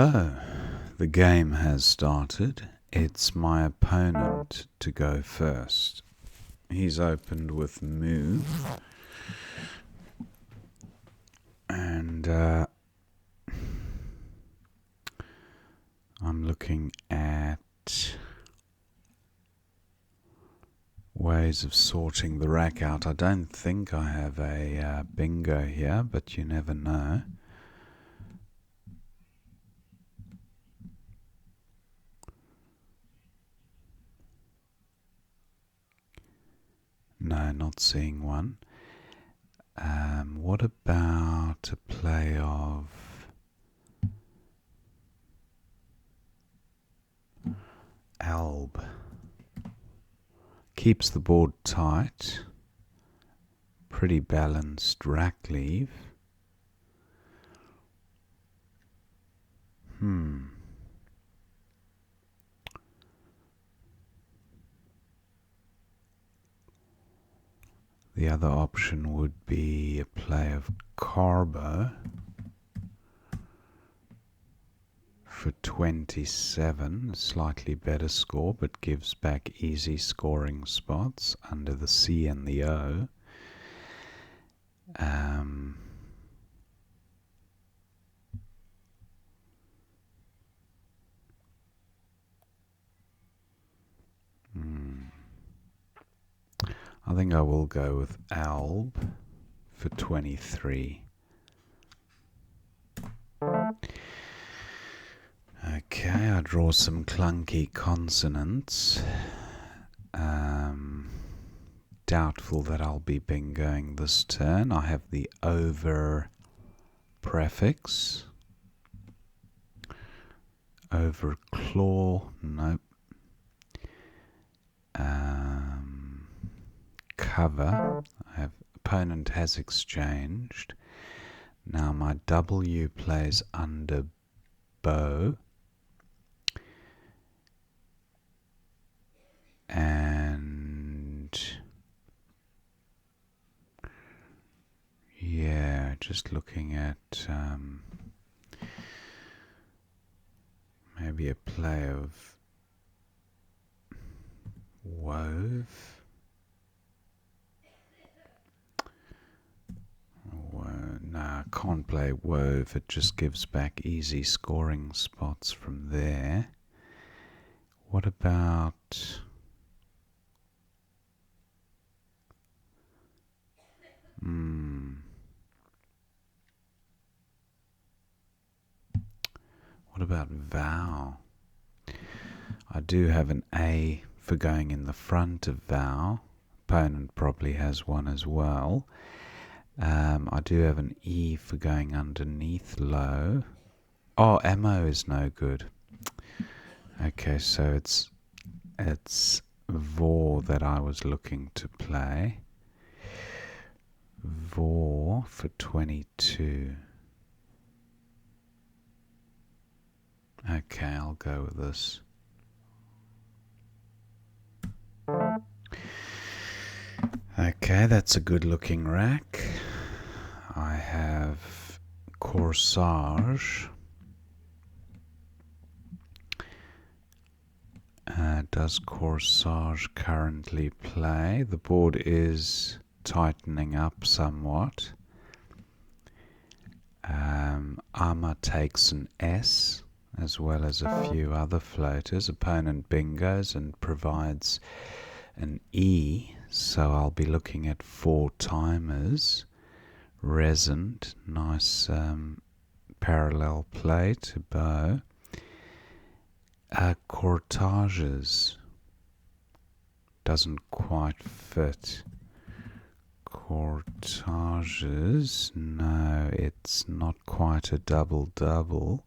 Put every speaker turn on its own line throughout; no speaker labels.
Oh, the game has started. It's my opponent to go first. He's opened with move. And I'm looking at ways of sorting the rack out. I don't think I have a bingo here, but you never know. No, not seeing one. What about a play of alb? Keeps the board tight. Pretty balanced rack leave. The other option would be a play of carbo for 27, a slightly better score, but gives back easy scoring spots under the C and the O. I think I will go with alb for 23. Okay, I draw some clunky consonants. Doubtful that I'll be bingoing this turn. I have the over prefix. Over claw, nope. Cover, opponent has exchanged. Now my W plays under bow. And yeah, just looking at maybe a play of wove. No, I can't play wove. It just gives back easy scoring spots from there. What about what about vow? I do have an A for going in the front of vow. Opponent probably has one as well. I do have an E for going underneath low. Oh, MO is no good. Okay, so it's vor that I was looking to play. Vor for 22. Okay, I'll go with this. Okay, that's a good looking rack. I have corsage. Does corsage currently play? The board is tightening up somewhat. Ama takes an S as well as a few other floaters. Opponent bingos and provides an E, so I'll be looking at 4 timers. Resonant, nice parallel play to bow. Courtages doesn't quite fit. Courtages, no, it's not quite a double-double.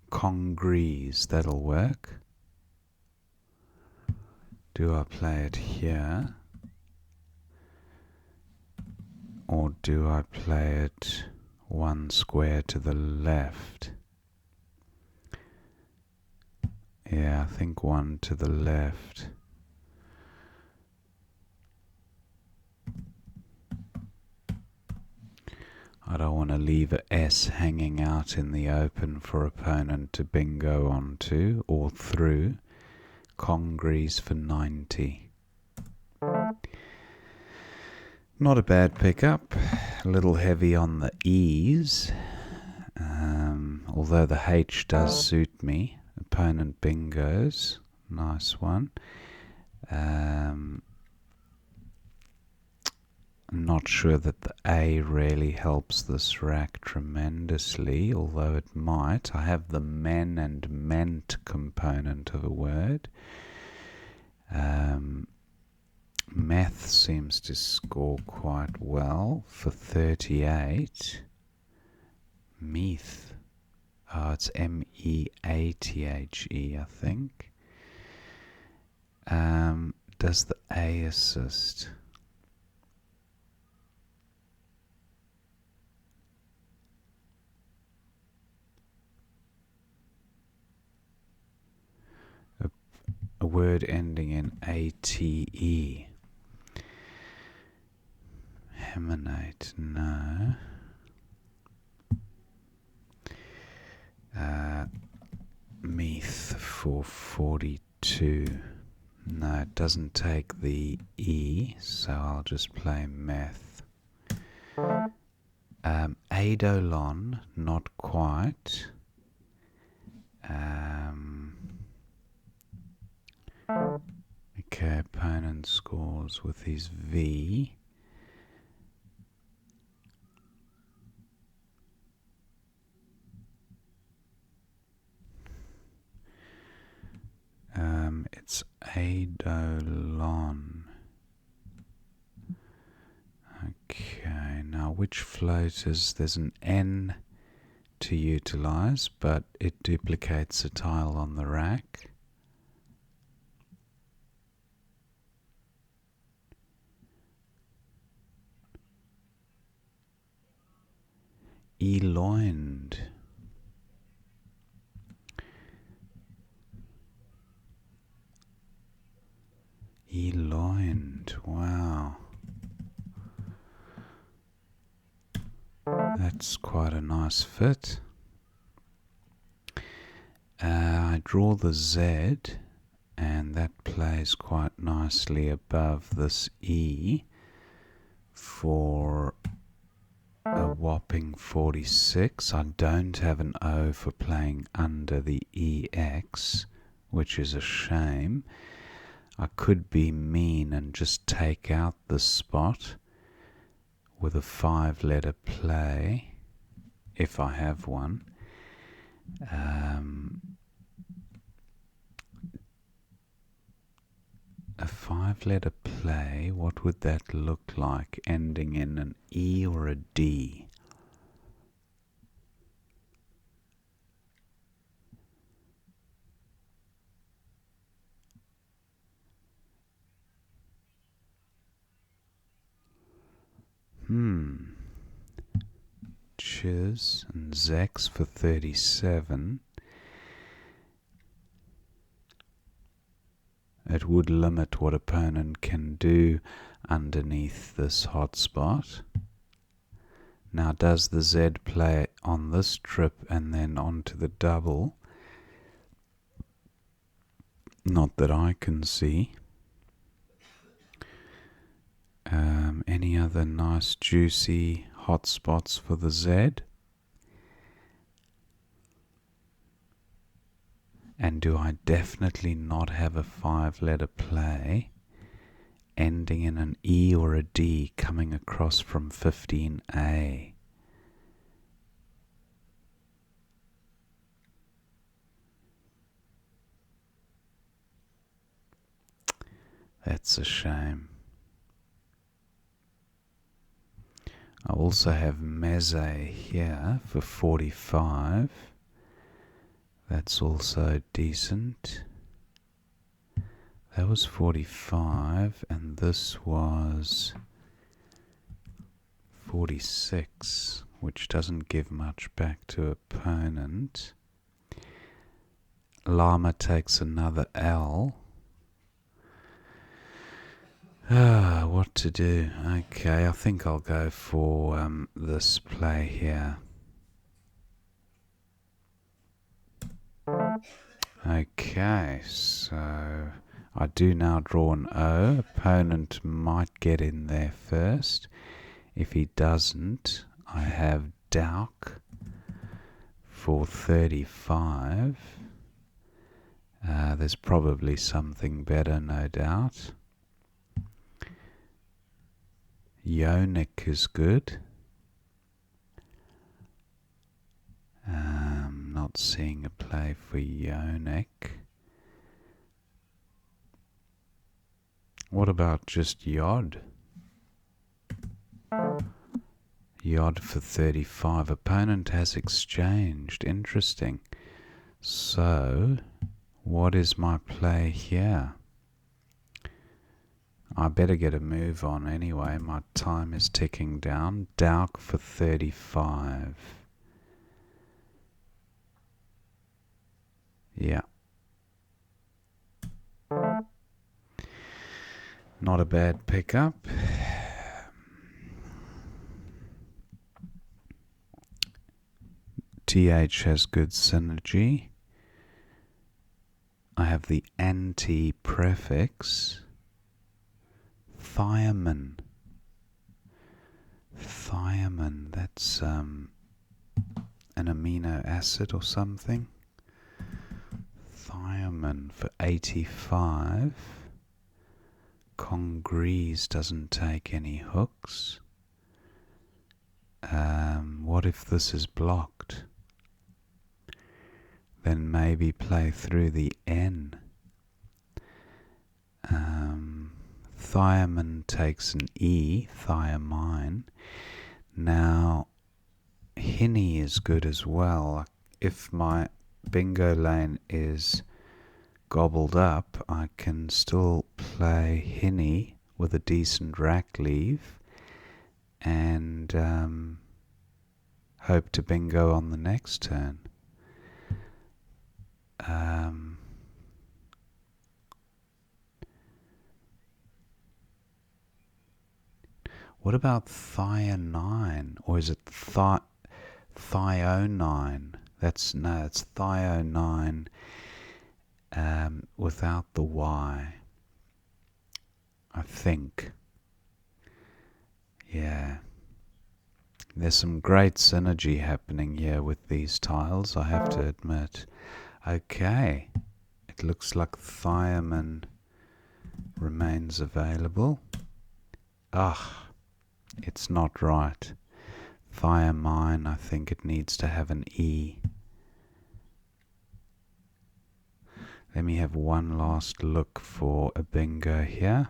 Congrees, that'll work. Do I play it here? Or do I play it one square to the left? Yeah, I think one to the left. I don't want to leave a S hanging out in the open for opponent to bingo onto or through. Congrees for 90. Not a bad pickup. A little heavy on the E's. Although the H does suit me. Opponent bingos. Nice one. I'm not sure that the A really helps this rack tremendously, although it might. I have the men and meant component of a word. Meth seems to score quite well for 38. Meath. Oh, it's M-E-A-T-H-E, I think. Does the A assist? A word ending in A-T-E. Heminate, no. Meath for 42. No, it doesn't take the E, so I'll just play meth. Eidolon, not quite. Okay, opponent scores with his V. It's Eidolon. Okay, now which floaters? There's an N to utilize, but it duplicates a tile on the rack. Eloined. Eloined, wow. That's quite a nice fit. I draw the Z, and that plays quite nicely above this E for a whopping 46. I don't have an O for playing under the EX, which is a shame. I could be mean and just take out the spot with a 5-letter play, if I have one. A 5-letter play, what would that look like, ending in an E or a D? Chiz and Zex for 37. It would limit what opponent can do underneath this hotspot. Now, does the Z play on this trip and then onto the double? Not that I can see. Any other nice juicy hotspots for the Z? And do I definitely not have a 5-letter play ending in an E or a D coming across from 15A? That's a shame. I also have Meze here for 45. That's also decent. That was 45, and this was 46, which doesn't give much back to opponent. Llama takes another L. What to do? Okay, I think I'll go for this play here. Okay, so I do now draw an O. Opponent might get in there first. If he doesn't, I have Dauk for 35. There's probably something better, no doubt. Yonik is good. Not seeing a play for Yonik. What about just Yod? Yod for 35. Opponent has exchanged. Interesting. So, what is my play here? I better get a move on anyway. My time is ticking down. Dauk for 35. Yeah. Not a bad pickup. TH has good synergy. I have the anti-prefix. Thiamine. Thiamine, that's an amino acid or something. Thiamine for 85. Congrese doesn't take any hooks. What if this is blocked? Then maybe play through the N. Thiamine takes an E, thiamine. Now, Hinny is good as well. If my bingo lane is gobbled up, I can still play Hinny with a decent rack leave and hope to bingo on the next turn. What about thionine? Or is it thionine? It's thionine without the Y. I think. Yeah. There's some great synergy happening here with these tiles, I have to admit. Okay. It looks like thiamine remains available. It's not right. Thiamine, I think it needs to have an E. Let me have one last look for a bingo here.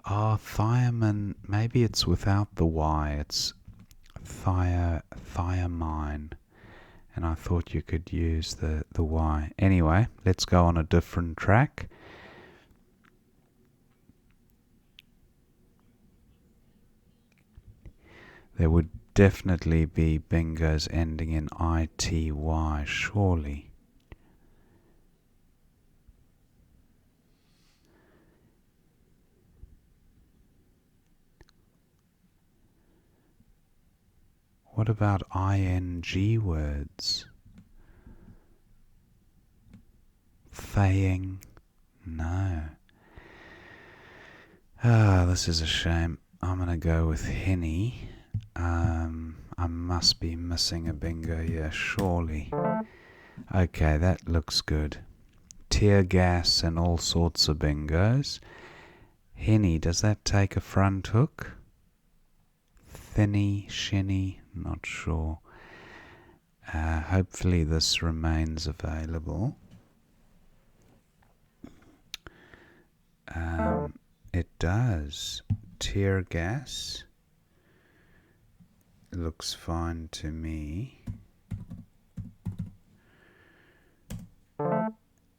Thiamine, maybe it's without the Y. It's thiamine. And I thought you could use the Y. Anyway, let's go on a different track. There would definitely be bingos ending in ITY, surely. What about ING words? Thaying? No. This is a shame. I'm going to go with Henny. I must be missing a bingo here, surely. Okay, that looks good. Tear gas and all sorts of bingos. Henny, does that take a front hook? Thinny, shinny, not sure. Hopefully this remains available. It does. Tear gas looks fine to me.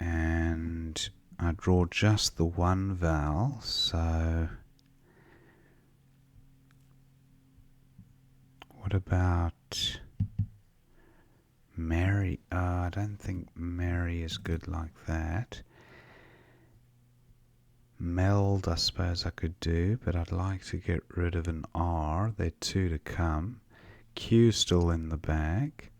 And I draw just the one vowel, so what about Mary. I don't think Mary is good like that. Meld, I suppose I could do, but I'd like to get rid of an R. There are two to come. Q still in the bag.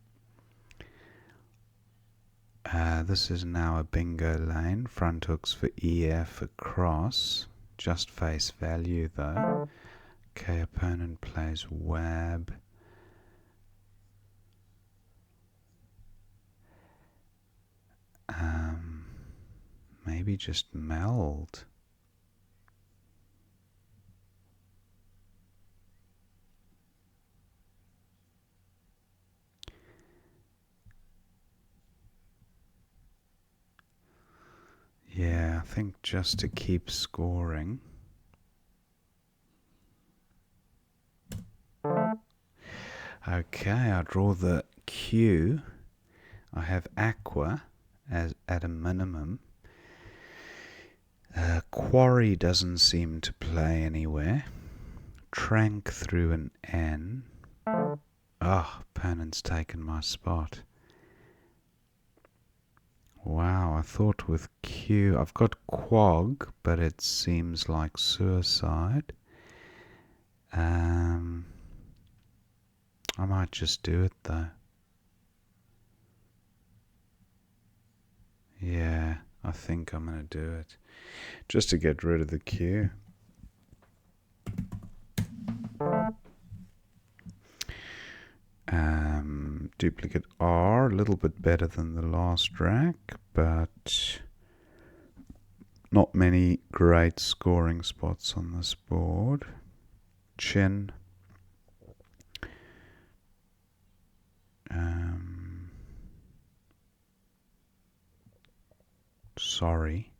This is now a bingo lane. Front hooks for EF across. Just face value though. Okay, opponent plays WAB. Maybe just meld. Yeah, I think just to keep scoring. Okay, I draw the Q. I have Aqua as at a minimum. Quarry doesn't seem to play anywhere. Trank through an N. Opponent's taken my spot. Wow, I thought with Q, I've got Quag, but it seems like suicide. I might just do it though. Yeah, I think I'm going to do it. Just to get rid of the Q. Duplicate R, a little bit better than the last rack, but not many great scoring spots on this board. Chin. Sorry.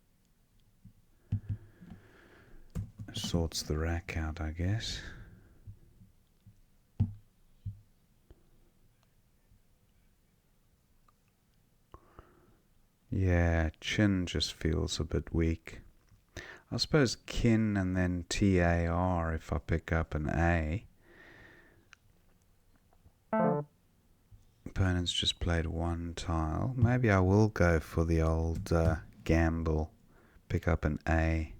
Sorts the rack out, I guess. Yeah, chin just feels a bit weak. I suppose kin and then TAR if I pick up an A. Opponent's just played one tile. Maybe I will go for the old gamble. Pick up an A.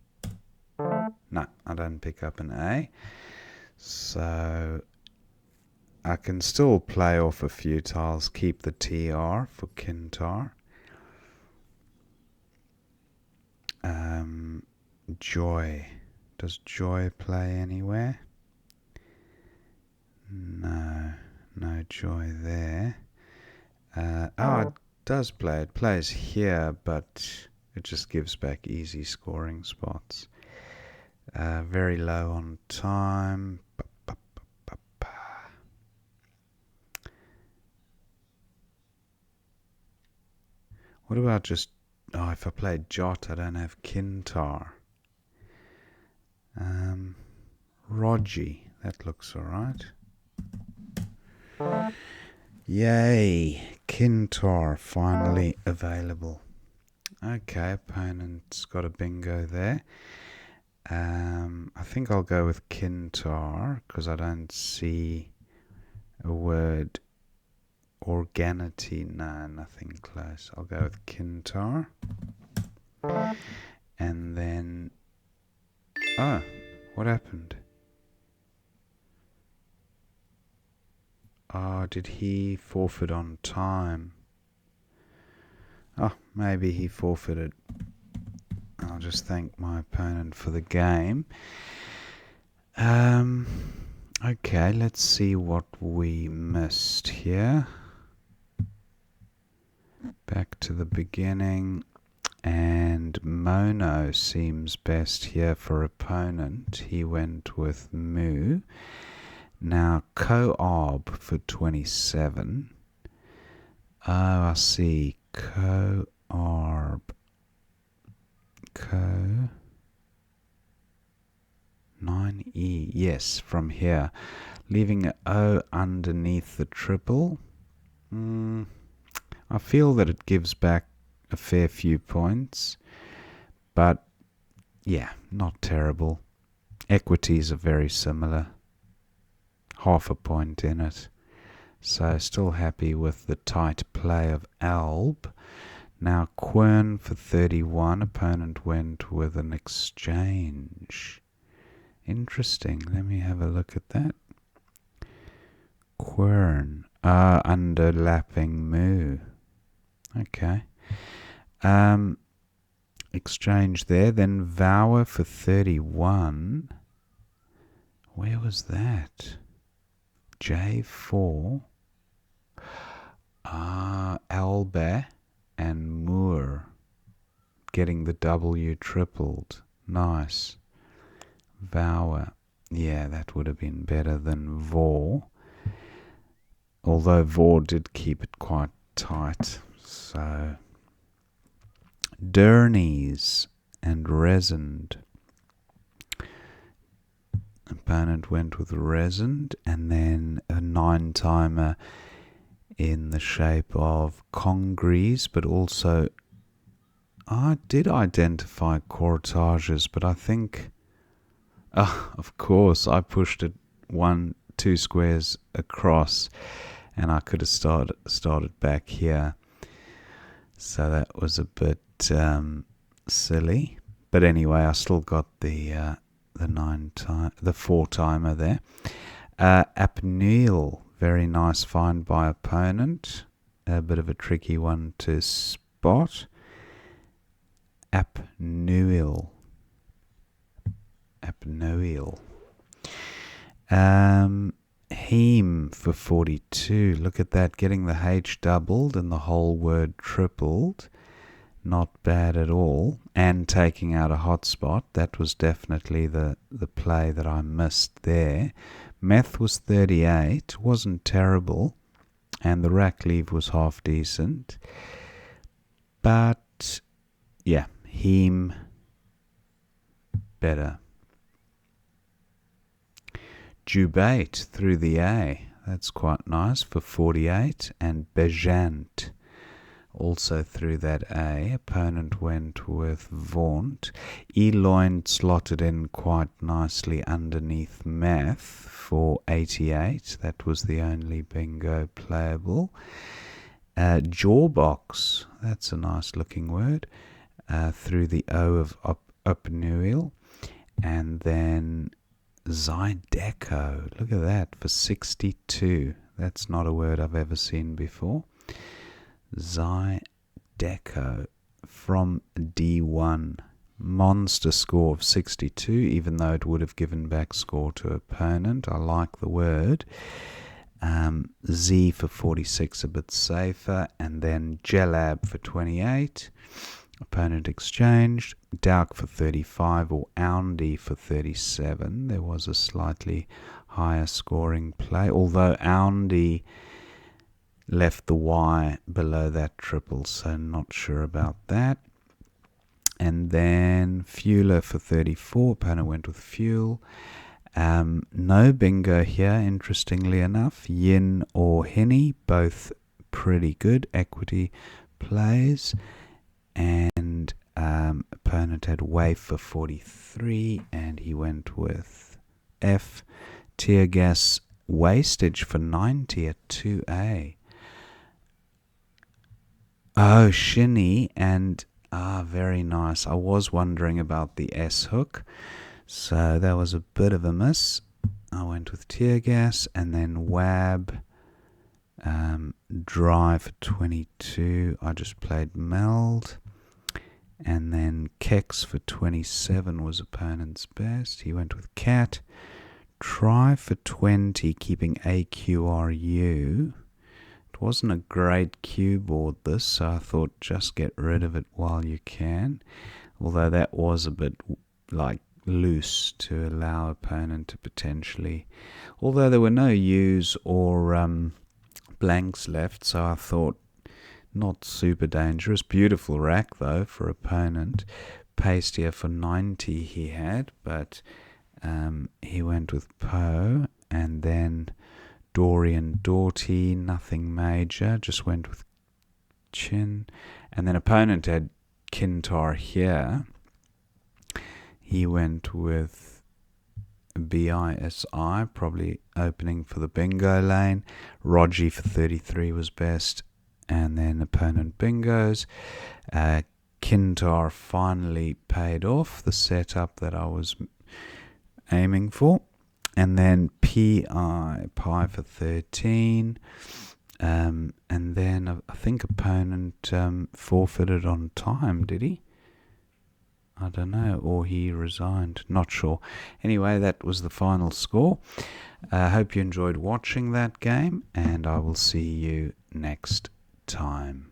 No, I don't pick up an A. So I can still play off a few tiles. Keep the TR for Kintar. Joy. Does Joy play anywhere? No. No Joy there. It does play. It plays here, but it just gives back easy scoring spots. Very low on time. What about just... if I played Jot, I don't have Kintar. Rogi. That looks alright. Yay! Kintar finally available. Okay, opponent's got a bingo there. I think I'll go with Kintar because I don't see a word organity. No, nothing close. I'll go with Kintar. And then... Oh, what happened? Oh, did he forfeit on time? Oh, maybe he forfeited. I'll just thank my opponent for the game. Okay, let's see what we missed here. Back to the beginning. And Mono seems best here for opponent. He went with Moo. Now Co-Ob for 27. Oh, I see. Co-Arb. Co 9E. Yes, from here. Leaving an O underneath the triple. I feel that it gives back a fair few points. But, yeah, not terrible. Equities are very similar. Half a point in it. So still happy with the tight play of Alb. Now Quern for 31. Opponent went with an exchange. Interesting. Let me have a look at that. Quern. Underlapping moo. Okay. Exchange there. Then Vower for 31. Where was that? J4. Alba and Moor. Getting the W tripled. Nice. Vower. Yeah, that would have been better than Vor. Although Vor did keep it quite tight. So Dernies and Resend. Opponent went with Resend, and then a 9-timer in the shape of Congrees, but also I did identify Courtages, but I think, of course, I pushed it 2 squares across, and I could have started back here. So that was a bit silly. But anyway, I still got the 4-timer there. Apneal, very nice find by opponent. A bit of a tricky one to spot. Apnoeal. Heme for 42. Look at that, getting the H doubled and the whole word tripled. Not bad at all. And taking out a hotspot. That was definitely the play that I missed there. Meth was 38. Wasn't terrible. And the rack leave was half decent. But, yeah, Heme better. Jubate through the A. That's quite nice for 48. And Bejant also through that A. Opponent went with Vaunt. Eloin slotted in quite nicely underneath Math for 88. That was the only bingo playable. Jawbox. That's a nice looking word. Through the O of Upnuil. And then Zydeco. Look at that for 62. That's not a word I've ever seen before. Zydeco from D1. Monster score of 62, even though it would have given back score to opponent. I like the word. Z for 46, a bit safer. And then Gelab for 28. Opponent exchanged. Dauk for 35 or Aundy for 37. There was a slightly higher scoring play, although Aundy left the Y below that triple, so not sure about that. And then Fueler for 34. Opponent went with Fuel. No bingo here, interestingly enough. Yin or Henny, both pretty good equity plays. And opponent had Wave for 43, and he went with F. Tear Gas Wastage for 90 at 2A. Oh, Shinny, and very nice. I was wondering about the S hook, so that was a bit of a miss. I went with Tear Gas, and then Wab, Dry for 22. I just played Meld. And then Kex for 27 was opponent's best. He went with Cat. Try for 20, keeping AQRU. It wasn't a great cue board, this, so I thought just get rid of it while you can. Although that was a bit like loose to allow opponent to potentially... Although there were no U's or blanks left, so I thought not super dangerous. Beautiful rack, though, for opponent. Paste here for 90 he had, but he went with Poe, and then Dorian Doughty, nothing major, just went with Chin. And then opponent had Kintar here. He went with BISI, probably opening for the bingo lane. Rogie for 33 was best, and then opponent bingos. Kintar finally paid off, the setup that I was aiming for. And then Pi for 13. And then I think opponent forfeited on time, did he? I don't know, or he resigned, not sure. Anyway, that was the final score. I hope you enjoyed watching that game, and I will see you next time.